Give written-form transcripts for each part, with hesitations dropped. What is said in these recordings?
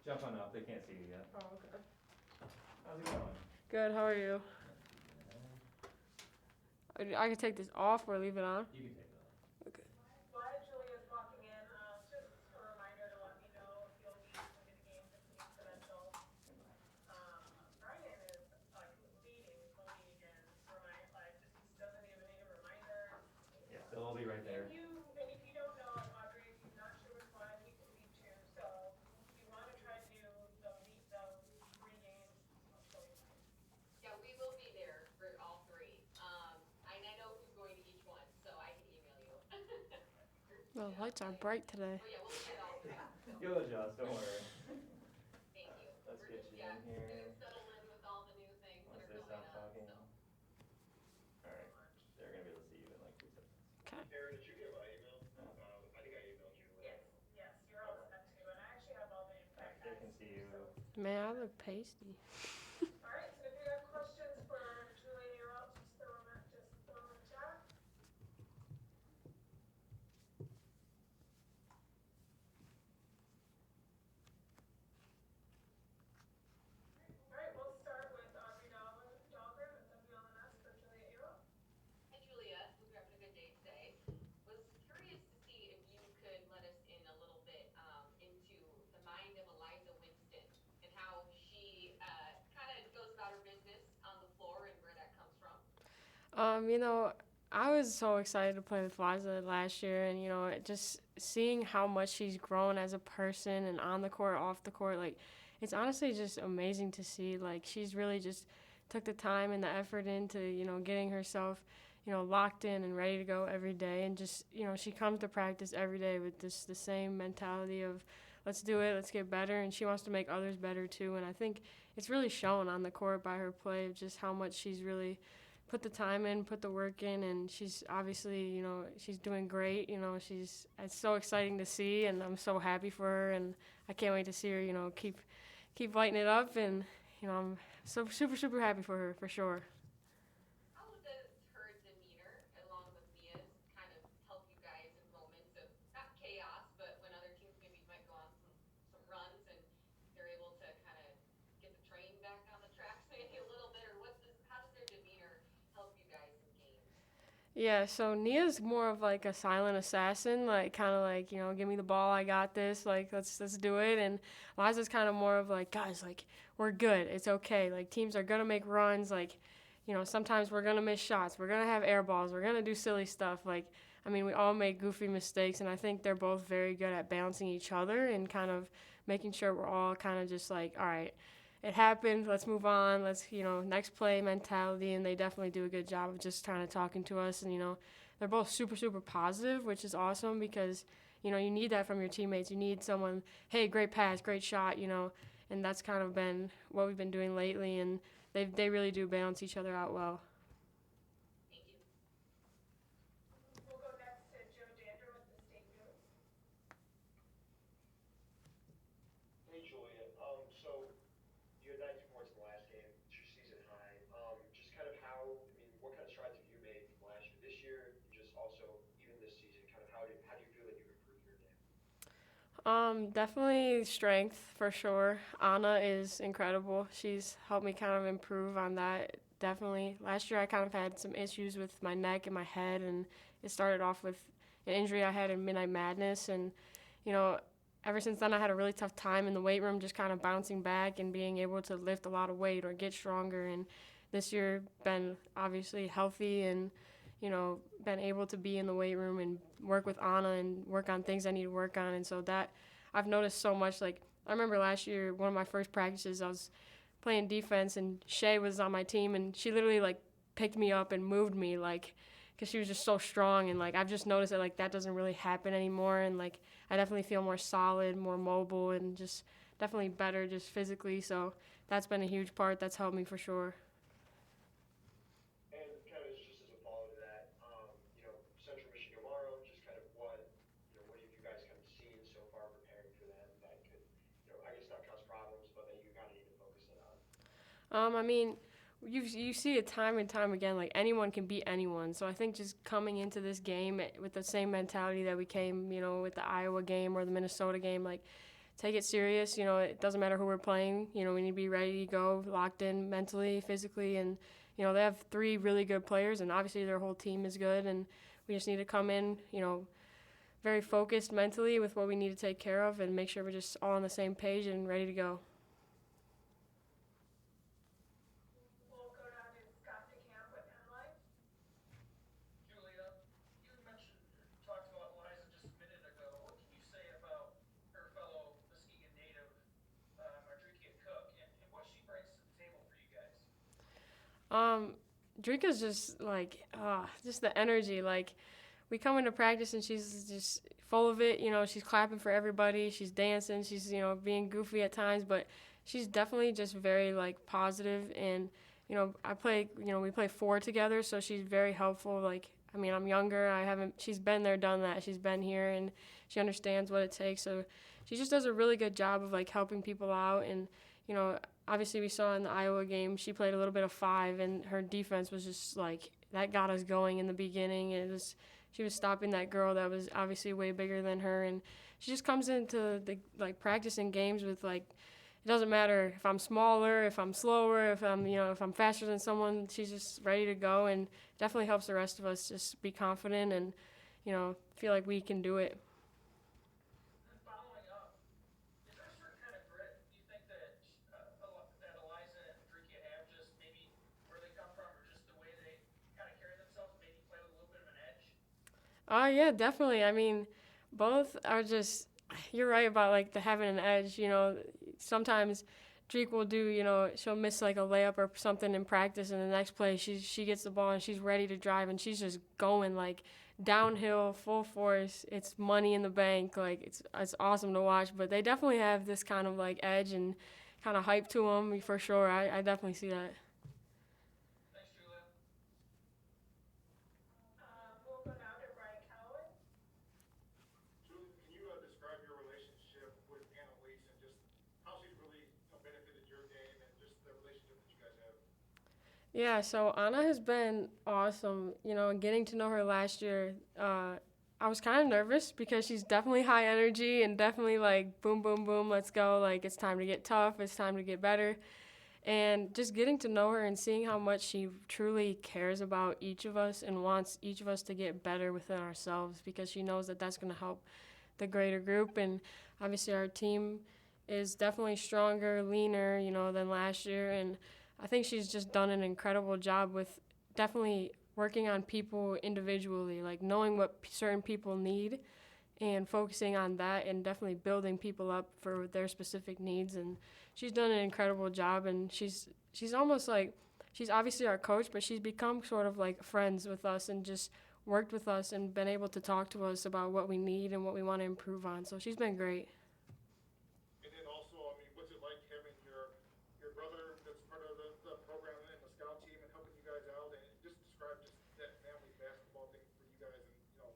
Jump on up, they can't see you yet. Oh, okay. How's it going? Good, how are you? I can take this off or leave it on? You can take it off. Okay. While Julia's walking in, just a reminder to let me know if you'll be coming to the games if needs credentials. Brian is leading the league and just doesn't even need a reminder. Yeah, they'll all be right there. And if you don't know, Audrey, if you're not sure which one, we can lead too. So if you want to try to do the 3 games, I'll show you mine. Yeah, we will be there for all 3. I know who's going to each one, so I can email you. The lights are bright today. But yeah, we'll get all 3. So. You'll adjust, don't worry. Thank you. Let's We're get just, you in here. Getting settled in with all the new things Once that they are stop going on. talking. So. Alright, they're gonna be able to see you in like 2 seconds. Okay. Aaron, did you get my email? I think I emailed you. Yes, you're all set too. And I actually have all the impact They guys. can see you. Man, I look pasty. Alright, so if you have questions for Julia Ayrault, just throw them in the chat. Alright, we'll start with Audrey Dahlgren with WLNS for Julia Ayrault. Hi, Julia. Hope you're having a good day today. Was curious to see if you could let us in a little bit into the mind of Eliza Winston and how she kind of goes about her business on the floor and where that comes from. I was so excited to play with Liza last year, and just seeing how much she's grown as a person and on the court, off the court, like it's honestly just amazing to see. Like she's really just took the time and the effort into getting herself locked in and ready to go every day, and just she comes to practice every day with the same mentality of let's do it, let's get better, and she wants to make others better too. And I think it's really shown on the court by her play of just how much she's really put the time in, put the work in, and she's obviously, she's doing great. It's so exciting to see, and I'm so happy for her, and I can't wait to see her, keep lighting it up, and, I'm so super, super happy for her, for sure. How does her demeanor, along with Mia's, kind of help you guys in moments of not chaos, but when other teams maybe might go on some runs and they're able to kind of get the train back on the tracks maybe a little bit, or how does their demeanor help you guys in games? Yeah, so Nia's more of like a silent assassin, like kind of like, give me the ball, I got this, like let's do it. And Liza's kind of more of like, guys, like we're good, it's okay. Like teams are gonna make runs, like sometimes we're gonna miss shots, we're gonna have air balls, we're gonna do silly stuff. Like we all make goofy mistakes, and I think they're both very good at balancing each other and kind of making sure we're all kind of just like, all right, it happened, let's move on, let's, next play mentality. And they definitely do a good job of just kind of talking to us. And, they're both super, super positive, which is awesome because, you need that from your teammates. You need someone, hey, great pass, great shot, and that's kind of been what we've been doing lately. And they really do balance each other out well. Thank you. We'll go next to Joe Dander with the State News. Hey, Julia. So you had 19 points in the last game. It's your season high. Just kind of what kind of strides have you made from last year, this year, and just also even this season? Kind of how do you feel that you've improved your game? Definitely strength for sure. Anna is incredible. She's helped me kind of improve on that. Definitely. Last year I kind of had some issues with my neck and my head, and it started off with an injury I had in Midnight Madness, and you know, ever since then I had a really tough time in the weight room, just kind of bouncing back and being able to lift a lot of weight or get stronger. And this year been obviously healthy and been able to be in the weight room and work with Anna and work on things I need to work on. And so that I've noticed so much. Like I remember last year, one of my first practices, I was playing defense and Shay was on my team, and she literally like picked me up and moved me, like because she was just so strong. And like I've just noticed that like that doesn't really happen anymore, and like I definitely feel more solid, more mobile, and just definitely better just physically. So that's been a huge part that's helped me for sure. And kind of just as a follow to that, Central Michigan tomorrow, just kind of what have you guys kind of seen so far preparing for them that could, I guess not cause problems, but that you kind of need to focus in on? I mean, you see it time and time again. Like anyone can beat anyone. So I think just coming into this game with the same mentality that we came, with the Iowa game or the Minnesota game, like take it serious. You know, it doesn't matter who we're playing. You know, we need to be ready to go, locked in mentally, physically, and you know, they have 3 really good players, and obviously their whole team is good, and we just need to come in, you know, very focused mentally with what we need to take care of and make sure we're just all on the same page and ready to go. We'll go down to Scott DeCamp with Life. Julia, you mentioned, talked about Liza just a minute ago. What can you say about her fellow Muskegon native, Madrikia Cook, and what she brings to the table for you guys? Drika's just the energy. Like, we come into practice and she's just full of it. You know, she's clapping for everybody. She's dancing. She's, you know, being goofy at times, but she's definitely just very, like, positive. And, you know, we play 4 together, so she's very helpful. Like, I mean, I'm younger. She's been there, done that. She's been here, and she understands what it takes. So she just does a really good job of, like, helping people out. And, you know, obviously we saw in the Iowa game, she played a little bit of 5, and her defense was just, like, that got us going in the beginning. She was stopping that girl that was obviously way bigger than her, and she just comes into the, like, practicing games with, like, it doesn't matter if I'm smaller, if I'm slower, if I'm faster than someone. She's just ready to go, and definitely helps the rest of us just be confident and, you know, feel like we can do it. And following up, is there a certain kind of grit you think that that Eliza and Madrikia have, just maybe where they come from, or just the way they kind of carry themselves, maybe play with a little bit of an edge? Yeah, definitely. I mean, both are just, you're right about, like, the having an edge. You know, sometimes Drake will do, you know, she'll miss, like, a layup or something in practice, and the next play she gets the ball and she's ready to drive, and she's just going, like, downhill, full force. It's money in the bank. Like, it's awesome to watch. But they definitely have this kind of, like, edge and kind of hype to them, for sure. I definitely see that. Thanks, Julia. We'll go down to Brian Calloway. Julie, can you describe your relationship with Annalise and just how she's really benefited your game and just the relationship that you guys have? Yeah, so Anna has been awesome. You know, getting to know her last year, I was kind of nervous because she's definitely high energy and definitely, like, boom, boom, boom, let's go. Like, it's time to get tough. It's time to get better. And just getting to know her and seeing how much she truly cares about each of us and wants each of us to get better within ourselves, because she knows that that's going to help the greater group. And obviously our team is definitely stronger, leaner, you know, than last year. And I think she's just done an incredible job with definitely working on people individually, like knowing what certain people need and focusing on that, and definitely building people up for their specific needs. And she's done an incredible job, and she's almost like, she's obviously our coach, but she's become sort of like friends with us and just worked with us and been able to talk to us about what we need and what we want to improve on. So she's been great. And then also, I mean, what's it like having your brother that's part of the program and the scout team and helping you guys out, and just describe just that family basketball thing for you guys, and, you know,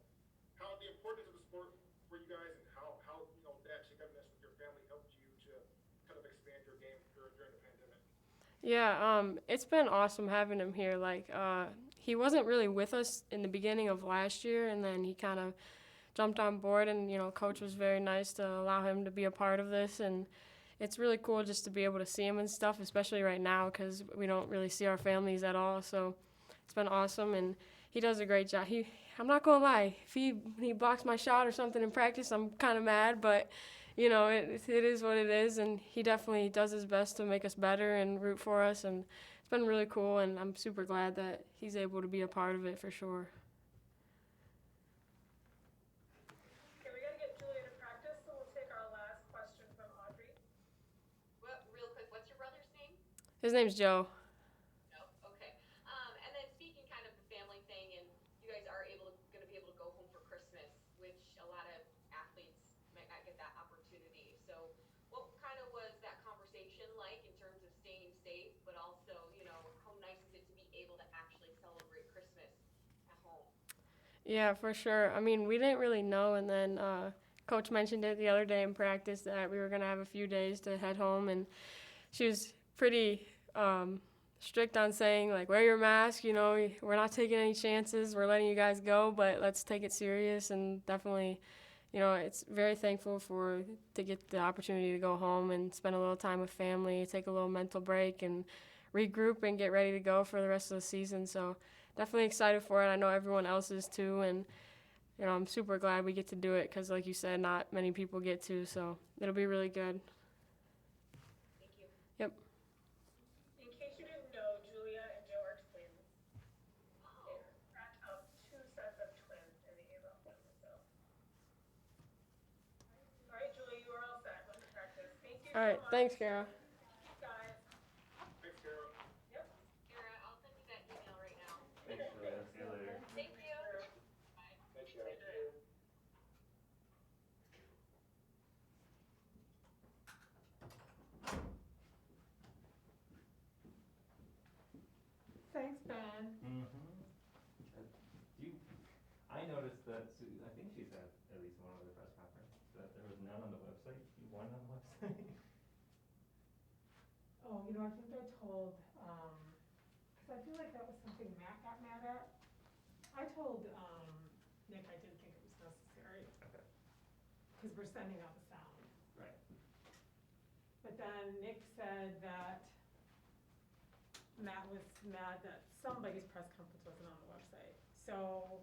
how the importance of the sport for you guys, and how you know, that togetherness with your family helped you to kind of expand your game during the pandemic. Yeah, it's been awesome having him here. Like, he wasn't really with us in the beginning of last year, and then he kind of jumped on board, and, you know, coach was very nice to allow him to be a part of this. And it's really cool just to be able to see him and stuff, especially right now because we don't really see our families at all. So it's been awesome, and he does a great job. I'm not going to lie, if he blocks my shot or something in practice, I'm kind of mad, but, you know, it is what it is, and he definitely does his best to make us better and root for us, and it's been really cool, and I'm super glad that he's able to be a part of it for sure. Okay, we gotta get Julia to practice, so we'll take our last question from Audrey. Real quick, what's your brother's name? His name's Joe. No? Okay. And then speaking kind of the family thing, and you guys are going to be able to go home for Christmas, which a lot of athletes might not get that opportunity. So what kind of was that conversation like in terms of staying safe, but also, you know, how nice is it to be able to actually celebrate Christmas at home? Yeah, for sure. I mean, we didn't really know, and then Coach mentioned it the other day in practice that we were going to have a few days to head home, and she was pretty strict on saying, like, wear your mask, you know, we're not taking any chances, we're letting you guys go, but let's take it serious and definitely, you know, it's very thankful to get the opportunity to go home and spend a little time with family, take a little mental break, and regroup and get ready to go for the rest of the season. So definitely excited for it. I know everyone else is too, and you know, I'm super glad we get to do it because, like you said, not many people get to. So it'll be really good. Thank you. Yep. In case you didn't know, Julia and Joe are twins. Oh, They're two sets of twins in the Ayrault family, so. All right, Julia, you are all set. Went to practice. Thank you All right. so much. Thanks, Kara. Guys. Thanks, Kara. Yep. Kara, I'll send you that email right now. Thanks, Julia. See you later. Thank you. Bye. Thanks, Kara. Thanks, Ben. I noticed that I think she's at least one other press conference, that there was none on the website. You won on the website? Oh, I think I told, cause I feel like that was something Matt got mad at. I told, Nick I didn't think it was necessary. Okay. Cause we're sending out the sound. Right. But then Nick said that Matt was mad that somebody's press conference wasn't on the website. So,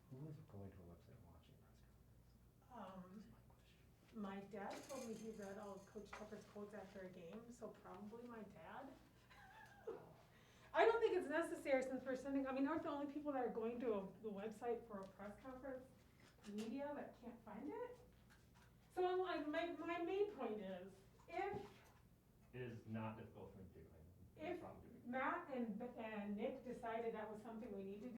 Who was going to a website and watching a press conference? Is my question. my dad told me he read all of Coach Tucker's quotes after a game, so probably my dad. I don't think it's necessary since we're sending, aren't the only people that are going to the website for a press conference media that can't find it? So I'm like, my main point is, if It is not difficult for me to do. I have no If problem doing it. Matt and Nick decided that was something we need to